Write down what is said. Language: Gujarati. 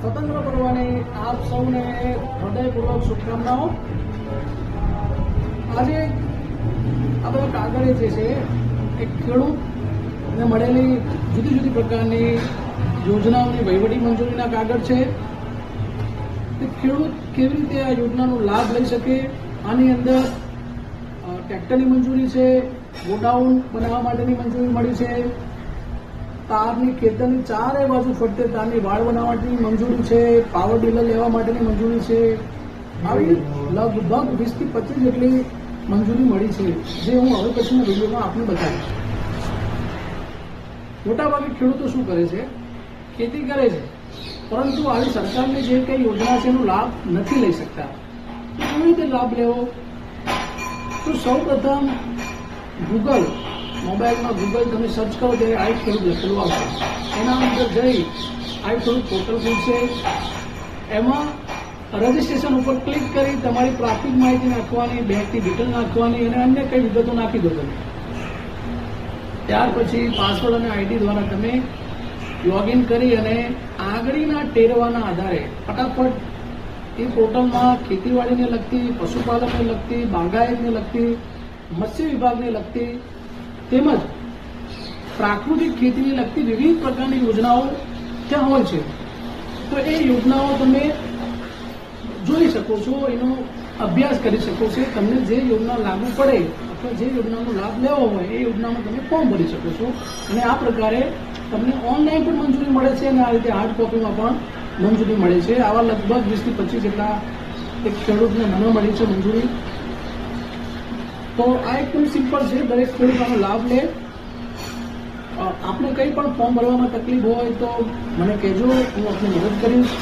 સ્વતંત્ર પર્વની આપ સૌને હૃદયપૂર્વક શુભકામનાઓ। આજે આ બધા કાગળ જે છે એ ખેડૂતને મળેલી જુદી જુદી પ્રકારની યોજનાઓની વહીવટી મંજૂરીના કાગળ છે। તે ખેડૂત કેવી રીતે આ યોજનાનો લાભ લઈ શકે, આની અંદર ટ્રેક્ટરની મંજૂરી છે, ગોડાઉન બનાવવા માટેની મંજૂરી મળી છે, તારની ખેતરની ચારે બાજુ ફરતે તારની વાડ બનાવવા માટેની મંજૂરી છે, પાવર ડીલર લેવા માટેની મંજૂરી છે। આવી લગભગ 20 થી 25 જેટલી મંજૂરી મળી છે, જે હું હવે પછીના વિડીયોમાં આપને બતાવીશ। મોટાભાગે ખેડૂતો શું કરે છે, ખેતી કરે છે, પરંતુ આવી સરકારની જે કંઈ યોજના છે એનો લાભ નથી લઈ શકતા। કેવી રીતે લાભ લેવો? તો સૌ પ્રથમ ગૂગલ, મોબાઈલમાં ગૂગલ તમે સર્ચ કરો ત્યારે આઈ ખેડૂત લખેલું આવશે। એના અંદર જઈ આઈ ખેડૂત પોર્ટલ ખુલશે। એમાં રજીસ્ટ્રેશન ઉપર ક્લિક કરી તમારી પ્રાથમિક માહિતી નાખવાની, બેંકની ડિટેલ નાખવાની અને અન્ય કઈ વિગતો નાખી દો તમે। ત્યાર પછી પાસવર્ડ અને આઈડી દ્વારા તમે લોગિન કરી અને આગળના ટેરવાના આધારે ફટાફટ એ પોર્ટલમાં ખેતીવાડીને લગતી, પશુપાલનને લગતી, બાગાયતને લગતી, મત્સ્ય વિભાગને લગતી તેમજ પ્રાકૃતિક ખેતીને લગતી વિવિધ પ્રકારની યોજનાઓ ત્યાં હોય છે। તો એ યોજનાઓ તમે જોઈ શકો છો, એનો અભ્યાસ કરી શકો છો। તમને જે યોજના લાગુ પડે અથવા જે યોજનાનો લાભ લેવો હોય એ યોજનામાં તમે ફોર્મ ભરી શકો છો અને આ પ્રકારે તમને ઓનલાઈન પણ મંજૂરી મળે છે અને આ રીતે હાર્ડ કોપીમાં પણ મંજૂરી મળે છે। આવા લગભગ 20 થી 25 જેટલા એક ખેડૂતને મને મળી છે મંજૂરી। તો આ એકદમ સિમ્પલ છે, દરેક ખેડૂત આનો લાભ લે। આપને કંઈ પણ ફોર્મ ભરવામાં તકલીફ હોય તો મને કહેજો, હું આપને મદદ કરીશ।